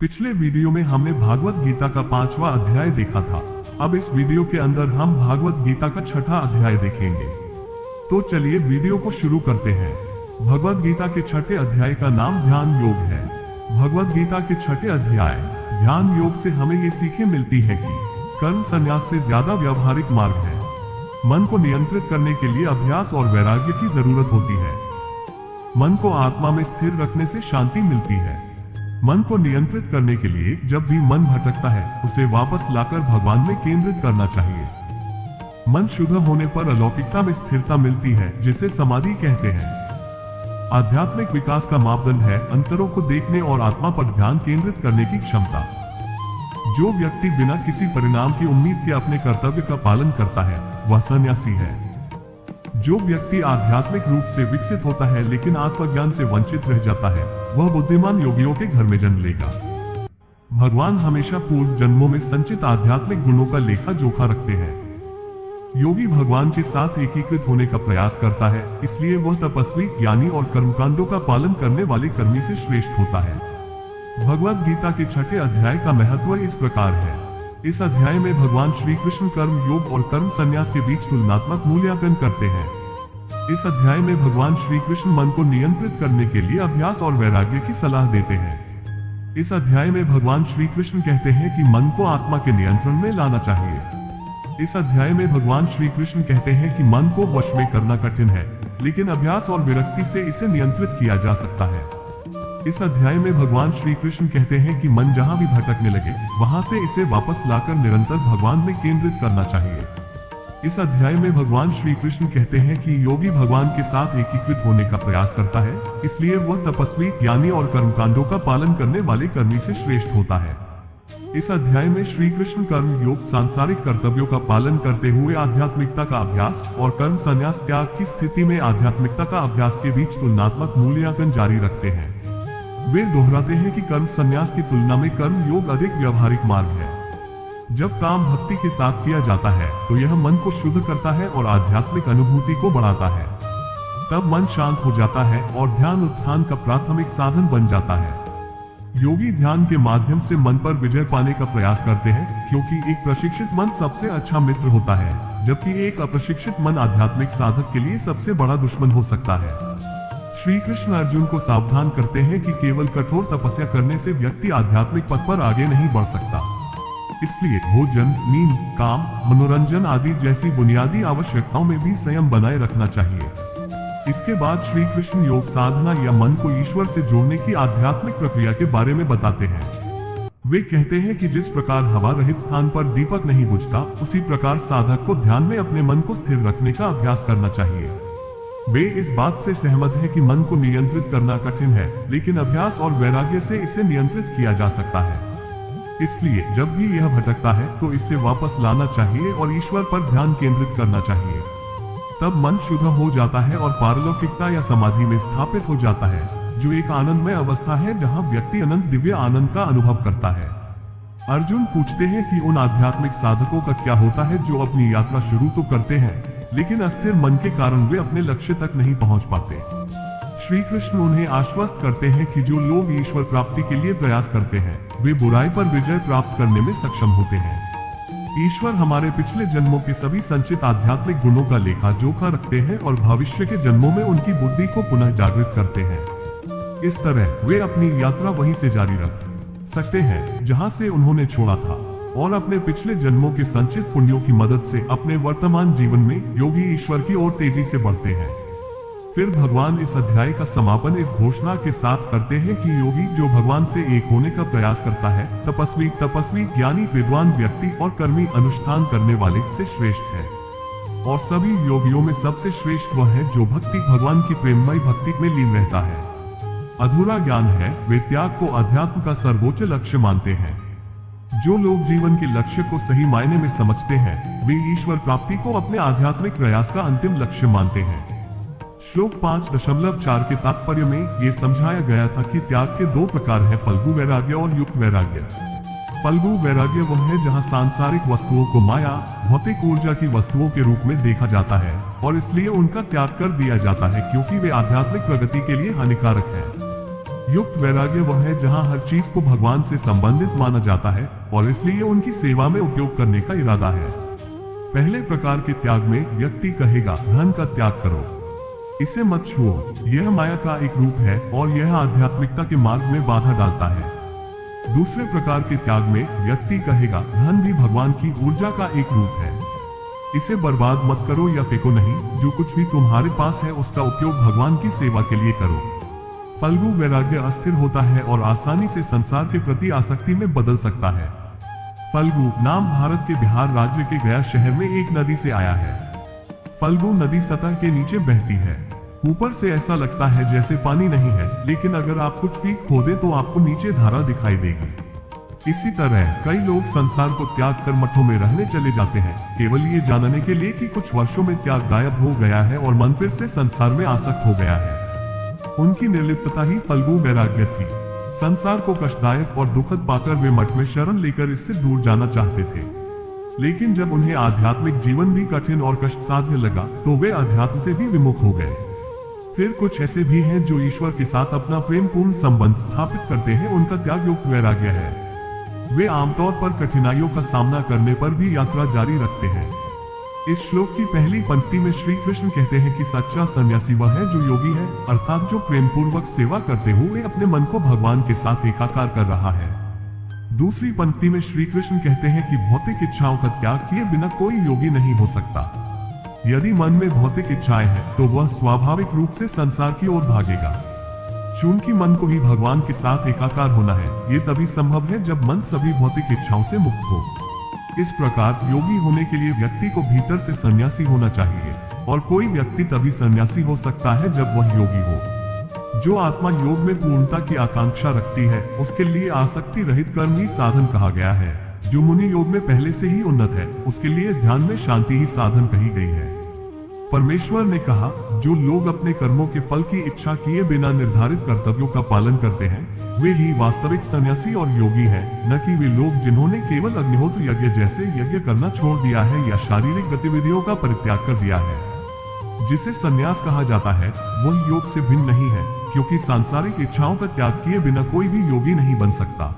पिछले वीडियो में हमने भागवत गीता का 5वां अध्याय देखा था। अब इस वीडियो के अंदर हम भागवत गीता का 6ठा अध्याय देखेंगे। तो चलिए वीडियो को शुरू करते हैं। भगवत गीता के 6ठे अध्याय का नाम ध्यान योग है। भगवत गीता के 6ठे अध्याय ध्यान योग से हमें ये सीखें मिलती है कि कर्म संन्यास से ज्यादा व्यावहारिक मार्ग है। मन को नियंत्रित करने के लिए अभ्यास और वैराग्य की जरूरत होती है। मन को आत्मा में स्थिर रखने से शांति मिलती है। मन को नियंत्रित करने के लिए जब भी मन भटकता है उसे वापस लाकर भगवान में केंद्रित करना चाहिए। मन शुद्ध होने पर अलौकिकता में स्थिरता मिलती है, जिसे समाधि कहते हैं। आध्यात्मिक विकास का मापदंड है अंतरों को देखने और आत्मा पर ध्यान केंद्रित करने की क्षमता। जो व्यक्ति बिना किसी परिणाम की उम्मीद के अपने कर्तव्य का पालन करता है वह सन्यासी है। जो व्यक्ति आध्यात्मिक रूप से विकसित होता है लेकिन आत्मज्ञान से वंचित रह जाता है वह बुद्धिमान योगियों के घर में जन्म लेगा। भगवान हमेशा पूर्व जन्मों में संचित आध्यात्मिक गुणों का लेखा जोखा रखते हैं। योगी भगवान के साथ एकीकृत होने का प्रयास करता है, इसलिए वह तपस्वी, ज्ञानी और कर्मकांडों का पालन करने वाले कर्मी से श्रेष्ठ होता है। भगवद गीता के 6ठे अध्याय का महत्व इस प्रकार है। इस अध्याय में भगवान श्री कृष्ण कर्म योग और कर्म संन्यास के बीच तुलनात्मक मूल्यांकन करते हैं। इस अध्याय में भगवान श्री कृष्ण मन को नियंत्रित करने के लिए अभ्यास और वैराग्य की सलाह देते हैं। इस अध्याय में भगवान श्री कृष्ण कहते हैं कि मन को आत्मा के नियंत्रण में लाना चाहिए। इस अध्याय में भगवान श्री कृष्ण कहते हैं कि मन को वश में करना कठिन है, लेकिन अभ्यास और विरक्ति से इसे नियंत्रित किया जा सकता है। इस अध्याय में भगवान श्री कृष्ण कहते हैं कि मन जहां भी भटकने लगे वहां से इसे वापस लाकर निरंतर भगवान में केंद्रित करना चाहिए। इस अध्याय में भगवान श्री कृष्ण कहते हैं कि योगी भगवान के साथ एकीकृत होने का प्रयास करता है, इसलिए वह तपस्वी, ज्ञानी और कर्मकांडों का पालन करने वाले कर्मी से श्रेष्ठ होता है। इस अध्याय में श्री कृष्ण कर्म योग, सांसारिक कर्तव्यों का पालन करते हुए आध्यात्मिकता का अभ्यास और कर्म संन्यास त्याग की स्थिति में आध्यात्मिकता का अभ्यास के बीच तुलनात्मक मूल्यांकन जारी रखते हैं। वे दोहराते हैं कि कर्म संन्यास की तुलना में कर्म योग अधिक व्यावहारिक मार्ग है। जब काम भक्ति के साथ किया जाता है तो यह मन को शुद्ध करता है और आध्यात्मिक अनुभूति को बढ़ाता है। तब मन शांत हो जाता है और ध्यान उत्थान का प्राथमिक साधन बन जाता है। योगी ध्यान के माध्यम से मन पर विजय पाने का प्रयास करते हैं, क्योंकि एक प्रशिक्षित मन सबसे अच्छा मित्र होता है, जबकि एक अप्रशिक्षित मन आध्यात्मिक साधक के लिए सबसे बड़ा दुश्मन हो सकता है। श्री कृष्ण अर्जुन को सावधान करते हैं कि केवल कठोर तपस्या करने से व्यक्ति आध्यात्मिक पथ पर आगे नहीं बढ़ सकता। इसलिए भोजन, नींद, काम, मनोरंजन आदि जैसी बुनियादी आवश्यकताओं में भी संयम बनाए रखना चाहिए। इसके बाद श्री कृष्ण योग साधना या मन को ईश्वर से जोड़ने की आध्यात्मिक प्रक्रिया के बारे में बताते हैं। वे कहते हैं कि जिस प्रकार हवा रहित स्थान पर दीपक नहीं बुझता, उसी प्रकार साधक को ध्यान में अपने मन को स्थिर रखने का अभ्यास करना चाहिए। वे इस बात से सहमत हैं कि मन को नियंत्रित करना कठिन है, लेकिन अभ्यास और वैराग्य से इसे नियंत्रित किया जा सकता है। इसलिए जब भी यह भटकता है तो इसे वापस लाना चाहिए और ईश्वर पर ध्यान केंद्रित करना चाहिए। तब मन शुद्ध हो जाता है और पारलौकिकता या समाधि में स्थापित हो जाता है, जो एक आनंदमय अवस्था है जहां व्यक्ति अनंत दिव्य आनंद का अनुभव करता है। अर्जुन पूछते हैं कि उन आध्यात्मिक साधकों का क्या होता है जो अपनी यात्रा शुरू तो करते हैं, लेकिन अस्थिर मन के कारण वे अपने लक्ष्य तक नहीं पहुंच पाते। श्री कृष्ण उन्हें आश्वस्त करते हैं कि जो लोग ईश्वर प्राप्ति के लिए प्रयास करते हैं वे बुराई पर विजय प्राप्त करने में सक्षम होते हैं। ईश्वर हमारे पिछले जन्मों के सभी संचित आध्यात्मिक गुणों का लेखा जोखा रखते हैं और भविष्य के जन्मों में उनकी बुद्धि को पुनः जागृत करते हैं। इस तरह वे अपनी यात्रा वहीं से जारी रख सकते हैं जहां से उन्होंने छोड़ा था, और अपने पिछले जन्मों के संचित पुण्यों की मदद से अपने वर्तमान जीवन में योगी ईश्वर की ओर तेजी से बढ़ते हैं। फिर भगवान इस अध्याय का समापन इस घोषणा के साथ करते हैं कि योगी जो भगवान से एक होने का प्रयास करता है, तपस्वी, ज्ञानी, विद्वान व्यक्ति और कर्मी अनुष्ठान करने वाले से श्रेष्ठ है। और सभी योगियों में सबसे श्रेष्ठ वह है जो भक्ति, भगवान की प्रेममय भक्ति में लीन रहता है। अधूरा ज्ञान है, वे त्याग को अध्यात्म का सर्वोच्च लक्ष्य मानते हैं। जो लोग जीवन के लक्ष्य को सही मायने में समझते हैं वे ईश्वर प्राप्ति को अपने आध्यात्मिक प्रयास का अंतिम लक्ष्य मानते हैं। श्लोक 5.4 के तात्पर्य में ये समझाया गया था कि त्याग के दो प्रकार हैं, फल्गु वैराग्य और युक्त वैराग्य। फल्गु वैराग्य वह है जहां सांसारिक वस्तुओं को माया, भौतिक ऊर्जा की वस्तुओं के रूप में देखा जाता है और इसलिए उनका त्याग कर दिया जाता है, क्योंकि वे आध्यात्मिक प्रगति के लिए हानिकारक है। युक्त वैराग्य वह है जहां हर चीज को भगवान से संबंधित माना जाता है और इसलिए उनकी सेवा में उपयोग करने का इरादा है। पहले प्रकार के त्याग में व्यक्ति कहेगा धन का त्याग करो, इसे मत छुओ, यह माया का एक रूप है और यह आध्यात्मिकता के मार्ग में बाधा डालता है। दूसरे प्रकार के त्याग में व्यक्ति कहेगा धन भी भगवान की ऊर्जा का एक रूप है, इसे बर्बाद मत करो या फेंको नहीं, जो कुछ भी तुम्हारे पास है उसका उपयोग भगवान की सेवा के लिए करो। फल्गु वैराग्य अस्थिर होता है और आसानी से संसार के प्रति आसक्ति में बदल सकता है। फल्गु नाम भारत के बिहार राज्य के गया शहर में एक नदी से आया है। फल्गु नदी सतह के नीचे बहती है, ऊपर से ऐसा लगता है जैसे पानी नहीं है, लेकिन अगर आप कुछ फीट खोदें तो आपको नीचे धारा दिखाई देगी। इसी तरह कई लोग संसार को त्याग कर मठों में रहने चले जाते हैं, केवल ये जानने के लिए कि कुछ वर्षों में त्याग गायब हो गया है और मन फिर से संसार में आसक्त हो गया है। उनकी निर्लिप्तता ही फल्गु वैराग्य थी। संसार को कष्टदायक और दुखद पाकर वे मठ में शरण लेकर इससे दूर जाना चाहते थे, लेकिन जब उन्हें आध्यात्मिक जीवन भी कठिन और कष्ट साध्य लगा तो वे अध्यात्म से भी विमुख हो गए। फिर कुछ ऐसे भी हैं जो ईश्वर के साथ अपना प्रेम पूर्ण संबंध स्थापित करते हैं, उनका त्याग युक्त वैराग्य है। वे आमतौर पर कठिनाइयों का सामना करने पर भी यात्रा जारी रखते हैं। इस श्लोक की पहली पंक्ति में श्री कृष्ण कहते हैं कि सच्चा सन्यासी वह है जो योगी है, अर्थात जो प्रेम पूर्वक सेवा करते हुए अपने मन को भगवान के साथ एकाकार कर रहा है। दूसरी पंक्ति में श्री कृष्ण कहते हैं कि भौतिक इच्छाओं का त्याग किए बिना कोई योगी नहीं हो सकता। यदि मन में भौतिक इच्छाएं हैं तो वह स्वाभाविक रूप से संसार की ओर भागेगा। चूंकि मन को ही भगवान के साथ एकाकार होना है, ये तभी संभव है जब मन सभी भौतिक इच्छाओं से मुक्त हो। इस प्रकार योगी होने के लिए व्यक्ति को भीतर से सन्यासी होना चाहिए, और कोई व्यक्ति तभी सन्यासी हो सकता है जब वह योगी हो। जो आत्मा योग में पूर्णता की आकांक्षा रखती है, उसके लिए आसक्ति रहित कर्म ही साधन कहा गया है। जो मुनि योग में पहले से ही उन्नत है, उसके लिए ध्यान में शांति ही साधन कही गई है। परमेश्वर ने कहा, जो लोग अपने कर्मों के फल की इच्छा किए बिना निर्धारित कर्तव्यों का पालन करते हैं, वे ही वास्तविक सन्यासी और योगी हैं, न कि वे लोग जिन्होंने केवल अग्निहोत्र यज्ञ जैसे यज्ञ करना छोड़ दिया है या शारीरिक गतिविधियों का परित्याग कर दिया है। जिसे सन्यास कहा जाता है वह योग से भिन्न नहीं है, क्योंकि सांसारिक इच्छाओं का त्याग किए बिना कोई भी योगी नहीं बन सकता।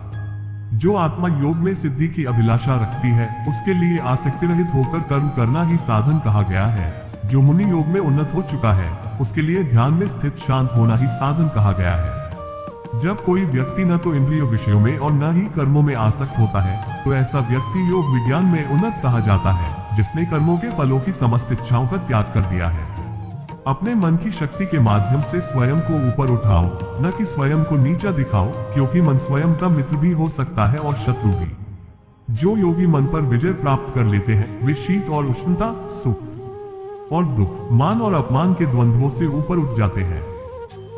जो आत्मा योग में सिद्धि की अभिलाषा रखती है, उसके लिए आसक्ति रहित होकर कर्म करना ही साधन कहा गया है। जो मुनि योग में उन्नत हो चुका है, उसके लिए ध्यान में स्थित शांत होना ही साधन कहा गया है। जब कोई व्यक्ति न तो इंद्रिय विषयों में और न ही कर्मों में आसक्त होता है, तो ऐसा व्यक्ति योग विज्ञान में उन्नत कहा जाता है, जिसने कर्मों के फलों की समस्त इच्छाओं का त्याग कर दिया है। अपने मन की शक्ति के माध्यम से स्वयं को ऊपर उठाओ, न कि स्वयं को नीचा दिखाओ, क्योंकि मन स्वयं का मित्र भी हो सकता है और शत्रु भी। जो योगी मन पर विजय प्राप्त कर लेते हैं, वे शीत और उष्णता, सुख और दुख, मान और अपमान के द्वंद्वों से ऊपर उठ जाते हैं।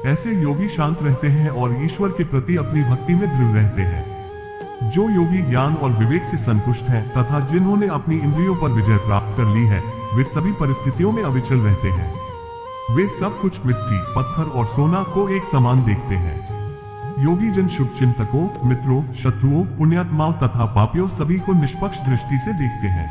ऐसे योगी शांत रहते हैं और ईश्वर के प्रति अपनी भक्ति में दृढ़ रहते हैं। जो योगी ज्ञान और विवेक से संतुष्ट हैं तथा जिन्होंने अपनी इंद्रियों पर विजय प्राप्त कर ली है, वे सभी परिस्थितियों में अविचल रहते हैं। वे सब कुछ मिट्टी, पत्थर और सोना को एक समान देखते हैं। योगी जन शुभ चिंतकों, मित्रों, शत्रुओं, पुण्यात्माओं तथा पापियों सभी को निष्पक्ष दृष्टि से देखते हैं।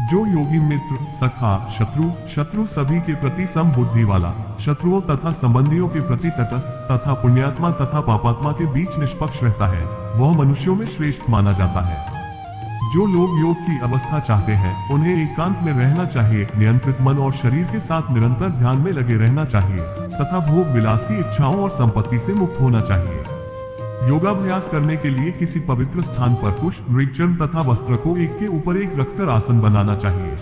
जो योगी मित्र, सखा, शत्रु सभी के प्रति सम बुद्धि वाला, शत्रुओं तथा संबंधियों के प्रति तटस्थ तथा पुण्यात्मा तथा पापात्मा के बीच निष्पक्ष रहता है, वह मनुष्यों में श्रेष्ठ माना जाता है। जो लोग योग की अवस्था चाहते हैं, उन्हें एकांत में रहना चाहिए, नियंत्रित मन और शरीर के साथ निरंतर ध्यान में लगे रहना चाहिए तथा भोग विलास की इच्छाओं और संपत्ति से मुक्त होना चाहिए। योगाभ्यास करने के लिए किसी पवित्र स्थान पर पुष्प, मृगचर्म तथा वस्त्र को एक के ऊपर एक रखकर आसन बनाना चाहिए।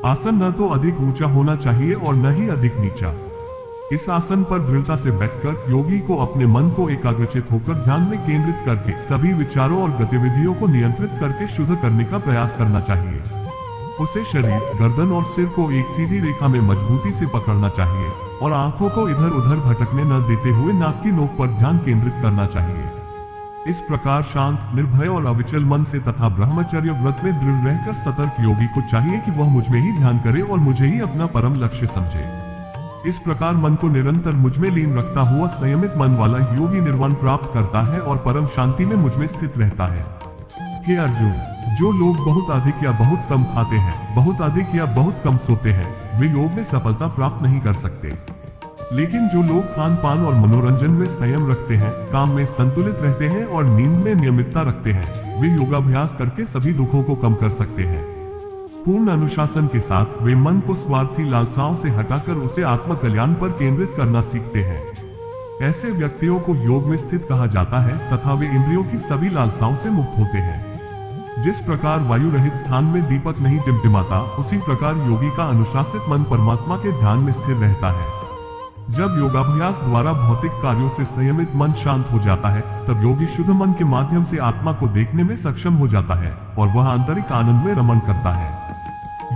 आसन न तो अधिक ऊंचा होना चाहिए और न ही अधिक नीचा। इस आसन पर दृढ़ता से बैठकर योगी को अपने मन को एकाग्रचित होकर ध्यान में केंद्रित करके सभी विचारों और गतिविधियों को नियंत्रित करके शुद्ध करने का प्रयास करना चाहिए। उसे शरीर, गर्दन और सिर को एक सीधी रेखा में मजबूती से पकड़ना चाहिए और आंखों को इधर उधर भटकने न देते हुए नाक की नोक पर ध्यान केंद्रित करना चाहिए। इस प्रकार शांत, निर्भय और अविचल मन से तथा ब्रह्मचर्य व्रत में दृढ़ रहकर सतर्क योगी को चाहिए कि वह मुझ में ही ध्यान करे और मुझे ही अपना परम लक्ष्य समझे। इस प्रकार मन को निरंतर मुझ में लीन रखता हुआ संयमित मन वाला योगी निर्वाण प्राप्त करता है और परम शांति में मुझ में स्थित रहता है। हे अर्जुन, जो लोग बहुत अधिक या बहुत कम खाते हैं, बहुत अधिक या बहुत कम सोते हैं, वे योग में सफलता प्राप्त नहीं कर सकते। लेकिन जो लोग खान पान और मनोरंजन में संयम रखते हैं, काम में संतुलित रहते हैं और नींद में नियमितता रखते हैं, वे योगाभ्यास करके सभी दुखों को कम कर सकते हैं। पूर्ण अनुशासन के साथ वे मन को स्वार्थी लालसाओं से हटाकर उसे आत्म कल्याण पर केंद्रित करना सीखते हैं। ऐसे व्यक्तियों को योग में स्थित कहा जाता है तथा वे इंद्रियों की सभी लालसाओं से मुक्त होते हैं। जिस प्रकार वायु रहित स्थान में दीपक नहीं टिमटिमाता, उसी प्रकार योगी का अनुशासित मन परमात्मा के ध्यान में स्थिर रहता है। जब योगाभ्यास द्वारा भौतिक कार्यों से संयमित मन शांत हो जाता है, तब योगी शुद्ध मन के माध्यम से आत्मा को देखने में सक्षम हो जाता है और वह आंतरिक आनंद में रमण करता है।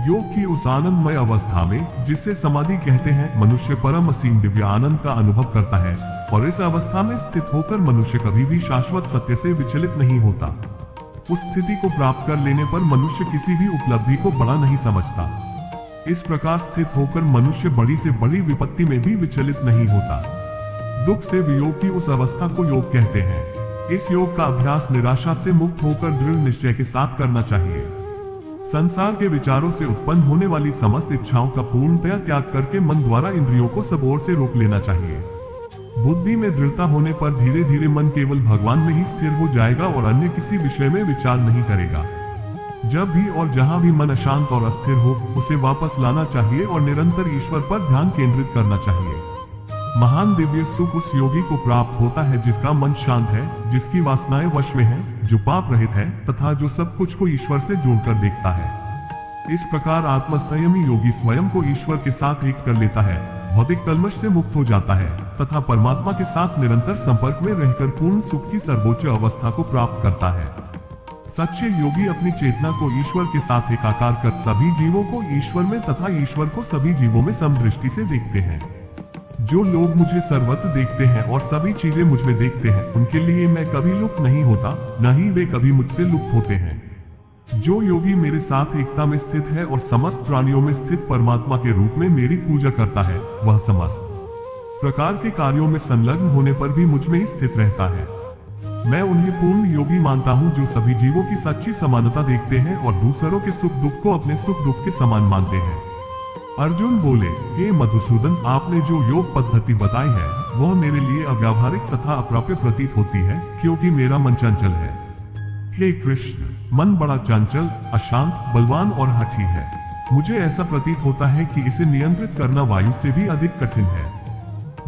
योग की उस आनंदमय अवस्था में, जिसे समाधि कहते हैं, मनुष्य परम असीम दिव्य आनंद का अनुभव करता है और इस अवस्था में स्थित होकर मनुष्य कभी भी शाश्वत सत्य से विचलित नहीं होता। उस स्थिति को प्राप्त कर लेने पर मनुष्य किसी भी उपलब्धि को बड़ा नहीं समझता। इस प्रकार स्थित होकर मनुष्य बड़ी से बड़ी विपत्ति में भी विचलित नहीं होता। दुख से वियोग की उस अवस्था को योग कहते हैं। इस योग का अभ्यास निराशा से मुक्त होकर दृढ़ निश्चय के साथ करना चाहिए। संसार के विचारों से उत्पन्न होने वाली समस्त इच्छाओं का पूर्णतया त्याग करके मन द्वारा इंद्रियों को सब ओर से रोक लेना चाहिए। बुद्धि में दृढ़ता होने पर धीरे धीरे मन केवल भगवान में ही स्थिर हो जाएगा और अन्य किसी विषय में विचार नहीं करेगा। जब भी और जहां भी मन अशांत और अस्थिर हो, उसे वापस लाना चाहिए और निरंतर ईश्वर पर ध्यान केंद्रित करना चाहिए। महान दिव्य सुख उस योगी को प्राप्त होता है जिसका मन शांत है, जिसकी वासनाएं वश में है, जो पाप रहित है तथा जो सब कुछ को ईश्वर से जोड़कर देखता है। इस प्रकार आत्म संयमी योगी स्वयं को ईश्वर के साथ एक कर लेता है, भौतिक कल्मश से मुक्त हो जाता है तथा परमात्मा के साथ निरंतर संपर्क में रहकर पूर्ण सुख की सर्वोच्च अवस्था को प्राप्त करता है। सच्चे योगी अपनी चेतना को ईश्वर के साथ एकाकार कर सभी जीवों को ईश्वर में तथा ईश्वर को सभी जीवों में समदृष्टि से देखते हैं। जो लोग मुझे सर्वत्र देखते हैं और सभी चीजें मुझ में देखते हैं, उनके लिए मैं कभी लुप्त नहीं होता, न ही वे कभी मुझसे लुप्त होते हैं। जो योगी मेरे साथ एकता में स्थित है और समस्त प्राणियों में स्थित परमात्मा के रूप में मेरी पूजा करता है, वह समस्त प्रकार के कार्यों में संलग्न होने पर भी मुझ में ही स्थित रहता है। मैं उन्हें पूर्ण योगी मानता हूँ जो सभी जीवों की सच्ची समानता देखते हैं और दूसरों के सुख दुख को अपने सुख दुख के समान मानते हैं। अर्जुन बोले, हे मधुसूदन, आपने जो योग पद्धति बताई है वह मेरे लिए अव्यावहारिक तथा अप्राप्य प्रतीत होती है, क्योंकि मेरा मन चंचल है। हे कृष्ण, मन बड़ा चंचल, अशांत, बलवान और हठी है। मुझे ऐसा प्रतीत होता है कि इसे नियंत्रित करना वायु से भी अधिक कठिन है।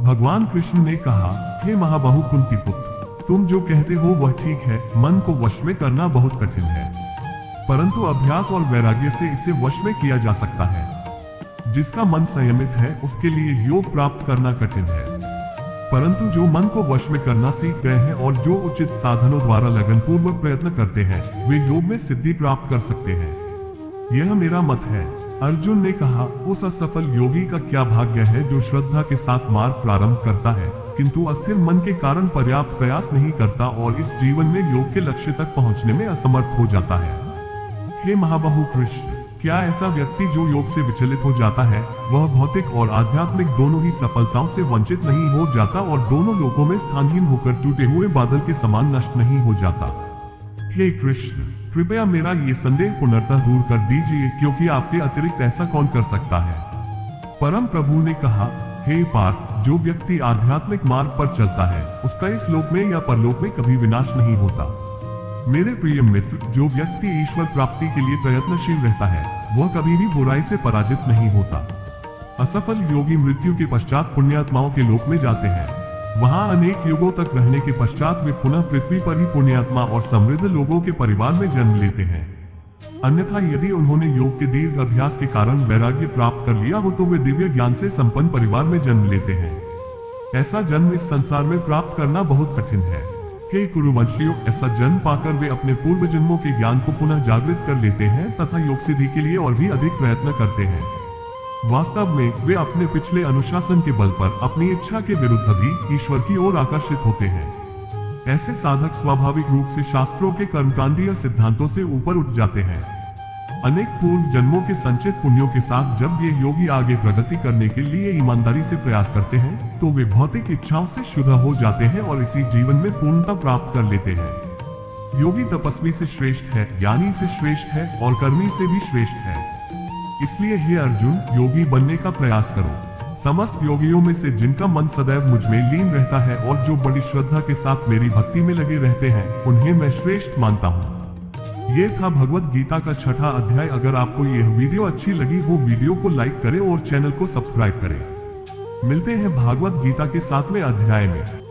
भगवान कृष्ण ने कहा, हे महाबाहु कुंती पुत्र, तुम जो कहते हो वह ठीक है, मन को वश में करना बहुत कठिन है, परंतु अभ्यास और वैराग्य से इसे वश में किया जा सकता है। जिसका मन संयमित है उसके लिए योग प्राप्त करना कठिन है, परंतु जो मन को वश में करना सीख गए हैं और जो उचित साधनों द्वारा लगनपूर्वक प्रयत्न करते हैं, वे योग में सिद्धि प्राप्त कर सकते हैं। यह मेरा मत है। अर्जुन ने कहा, उस असफल योगी का क्या भाग्य है जो श्रद्धा के साथ मार्ग प्रारंभ करता है, किंतु अस्थिर मन के कारण पर्याप्त प्रयास नहीं करता और इस जीवन में योग के लक्ष्य तक पहुंचने में असमर्थ हो जाता है। हे महाबाहु कृष्ण, क्या ऐसा व्यक्ति जो योग से विचलित हो जाता है, वह भौतिक और आध्यात्मिक दोनों ही सफलताओं से वंचित नहीं हो जाता और दोनों लोकों में स्थानहीन होकर टूटे हुए बादल के समान नष्ट नहीं हो जाता? हे कृष्ण, कृपया मेरा ये संदेह पुनर्तः दूर कर दीजिए, क्योंकि आपके अतिरिक्त ऐसा कौन कर सकता है। परम प्रभु ने कहा, हे पार्थ, जो व्यक्ति आध्यात्मिक मार्ग पर चलता है उसका इस लोक में या परलोक में कभी विनाश नहीं होता। मेरे प्रिय मित्र, जो व्यक्ति ईश्वर प्राप्ति के लिए प्रयत्नशील रहता है वह कभी भी बुराई से पराजित नहीं होता। असफल योगी मृत्यु के पश्चात पुण्यात्माओं के लोक में जाते हैं। वहां अनेक युगों तक रहने के पश्चात वे पुनः पृथ्वी पर ही पुण्यात्मा और समृद्ध लोगों के परिवार में जन्म लेते हैं। अन्यथा यदि उन्होंने योग के दीर्घ अभ्यास के कारण वैराग्य प्राप्त कर लिया हो तो वे दिव्य ज्ञान से संपन्न परिवार में जन्म लेते हैं। ऐसा जन्म इस संसार में प्राप्त करना बहुत कठिन है। हे कुरुवंशियों, ऐसा जन्म पाकर वे अपने पूर्व जन्मों के ज्ञान को पुनः जागृत कर लेते हैं तथा योग सिद्धि के लिए और भी अधिक प्रयत्न करते हैं। वास्तव में वे अपने पिछले अनुशासन के बल पर अपनी इच्छा के विरुद्ध भी ईश्वर की ओर आकर्षित होते हैं। ऐसे साधक स्वाभाविक रूप से शास्त्रों के कर्मकांडीय सिद्धांतों से ऊपर उठ जाते हैं। अनेक पूर्व जन्मों के संचित पुण्यों के साथ जब ये योगी आगे प्रगति करने के लिए ईमानदारी से प्रयास करते हैं तो वे भौतिक इच्छाओं से शुद्ध हो जाते हैं और इसी जीवन में पूर्णता प्राप्त कर लेते हैं। योगी तपस्वी से श्रेष्ठ है, ज्ञानी से श्रेष्ठ है और कर्मी से भी श्रेष्ठ है। इसलिए हे अर्जुन, योगी बनने का प्रयास करो। समस्त योगियों में से जिनका मन सदैव मुझ में लीन रहता है और जो बड़ी श्रद्धा के साथ मेरी भक्ति में लगे रहते हैं, उन्हें मैं श्रेष्ठ मानता हूँ। ये था भगवत गीता का छठा अध्याय। अगर आपको यह वीडियो अच्छी लगी हो, वीडियो को लाइक करें और चैनल को सब्सक्राइब करें। मिलते हैं भागवत गीता के 7वें अध्याय में।